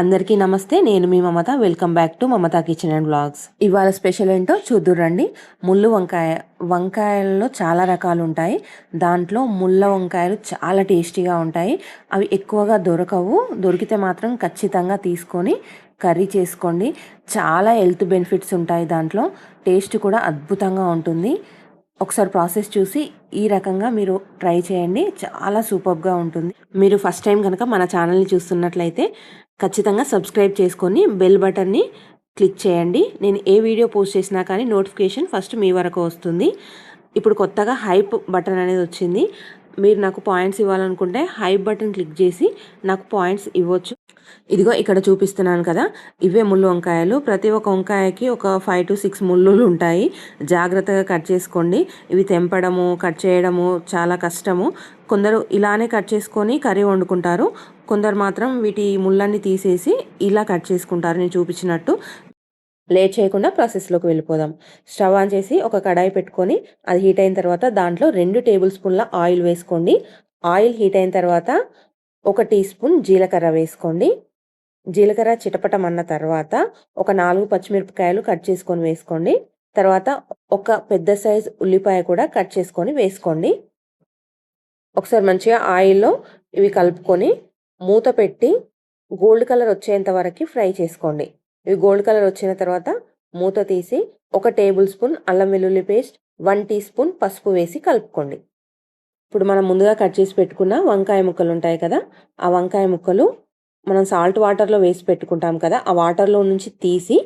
అందరికీ నమస్తే. నేను మీ Mamata. Welcome back to Mamata kitchen and blogs. ఇవాళ స్పెషల్ ఏంటో చూద్దురండి. ముళ్ళు వంకాయల్లో చాలా రకాలు ఉంటాయి. దాంట్లో ముళ్ళ వంకాయలు చాలా టేస్టీగా ఉంటాయి. అవి ఎక్కువగా దొరకవు. దొరికితే మాత్రం ఖచ్చితంగా తీసుకొని కర్రీ చేసుకోండి. చాలా హెల్త్ బెనిఫిట్స్ ఉంటాయి దాంట్లో. టేస్ట్ కూడా అద్భుతంగా ఉంటుంది. ఒకసారి ప్రాసెస్ చూసి ఈ రకంగా మీరు ట్రై చేయండి. చాలా సూపర్గా ఉంటుంది. మీరు ఫస్ట్ టైం కనుక మన ఛానల్ని చూస్తున్నట్లయితే ఖచ్చితంగా సబ్స్క్రైబ్ చేసుకొని బెల్ బటన్ని క్లిక్ చేయండి. నేను ఏ వీడియో పోస్ట్ చేసినా కానీ నోటిఫికేషన్ ఫస్ట్ మీ వరకు వస్తుంది. ఇప్పుడు కొత్తగా హైప్ బటన్ అనేది వచ్చింది. మీరు నాకు పాయింట్స్ ఇవ్వాలనుకుంటే హైప్ బటన్ క్లిక్ చేసి నాకు పాయింట్స్ ఇవ్వచ్చు. ఇదిగో ఇక్కడ చూపిస్తున్నాను కదా, ఇవే ముళ్ళు వంకాయలు. ప్రతి ఒక్క వంకాయకి ఒక 5 to 6 ముళ్ళులు ఉంటాయి. జాగ్రత్తగా కట్ చేసుకోండి. ఇవి తెంపడము కట్ చేయడము చాలా కష్టము. కొందరు ఇలానే కట్ చేసుకొని కర్రీ వండుకుంటారు. కొందరు మాత్రం వీటి ముళ్ళన్ని తీసేసి ఇలా కట్ చేసుకుంటారు నేను చూపించినట్టు. లేట్ చేయకుండా ప్రాసెస్లోకి వెళ్ళిపోదాం. స్టవ్ ఆన్ చేసి ఒక కడాయి పెట్టుకొని అది హీట్ అయిన తర్వాత దాంట్లో 2 టేబుల్ స్పూన్ల ఆయిల్ వేసుకోండి. ఆయిల్ హీట్ అయిన తర్వాత 1 టీ స్పూన్ జీలకర్ర వేసుకోండి. జీలకర్ర చిటపటమన్న తర్వాత ఒక 4 పచ్చిమిరపకాయలు కట్ చేసుకొని వేసుకోండి. తర్వాత ఒక పెద్ద సైజ్ ఉల్లిపాయ కూడా కట్ చేసుకొని వేసుకోండి. ఒకసారి మంచిగా ఆయిల్లో ఇవి కలుపుకొని మూత పెట్టి గోల్డ్ కలర్ వచ్చేంత వరకు ఫ్రై చేసుకోండి. ఇవి గోల్డ్ కలర్ వచ్చిన తర్వాత మూత తీసి 1 టేబుల్ స్పూన్ అల్లం వెల్లుల్లి పేస్ట్, 1 టీ స్పూన్ పసుపు వేసి కలుపుకోండి. ఇప్పుడు మనం ముందుగా కట్ చేసి పెట్టుకున్న వంకాయ ముక్కలు ఉంటాయి కదా, ఆ వంకాయ ముక్కలు మనం సాల్ట్ వాటర్లో వేసి పెట్టుకుంటాం కదా, ఆ వాటర్లో నుంచి తీసి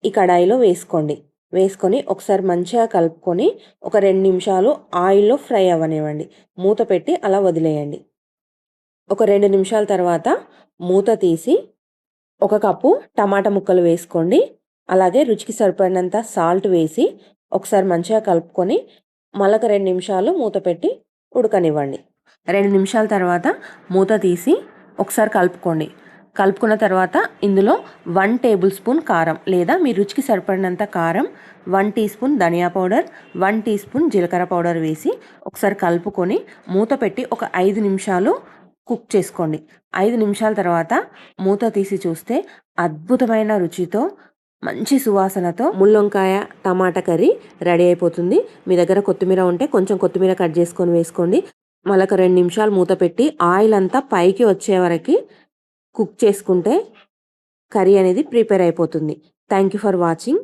ఈ కడాయిలో వేసుకోండి. వేసుకొని ఒకసారి మంచిగా కలుపుకొని ఒక 2 నిమిషాలు ఆయిల్లో ఫ్రై అవ్వనివ్వండి. మూత పెట్టి అలా వదిలేయండి. ఒక 2 నిమిషాల తర్వాత మూత తీసి 1 కప్పు టమాటా ముక్కలు వేసుకోండి. అలాగే రుచికి సరిపడినంత సాల్ట్ వేసి ఒకసారి మంచిగా కలుపుకొని మళ్ళొక 2 నిమిషాలు మూత పెట్టి ఉడకనివ్వండి. 2 నిమిషాల తర్వాత మూత తీసి ఒకసారి కలుపుకోండి. కలుపుకున్న తర్వాత ఇందులో 1 టేబుల్ స్పూన్ కారం లేదా మీ రుచికి సరిపడినంత కారం, 1 టీ స్పూన్ ధనియా పౌడర్, 1 టీ స్పూన్ జీలకర్ర పౌడర్ వేసి ఒకసారి కలుపుకొని మూత పెట్టి ఒక 5 నిమిషాలు కుక్ చేసుకోండి. 5 నిమిషాల తర్వాత మూత తీసి చూస్తే అద్భుతమైన రుచితో మంచి సువాసనతో ముళ్ళొంకాయ టమాటా కర్రీ రెడీ అయిపోతుంది. మీ దగ్గర కొత్తిమీర ఉంటే కొంచెం కొత్తిమీర కట్ చేసుకొని వేసుకోండి. మళ్ళొక 2 నిమిషాలు మూత పెట్టి ఆయిల్ అంతా పైకి వచ్చే వరకు కుక్ చేసుకుంటే కర్రీ అనేది ప్రిపేర్ అయిపోతుంది. Thank you for watching.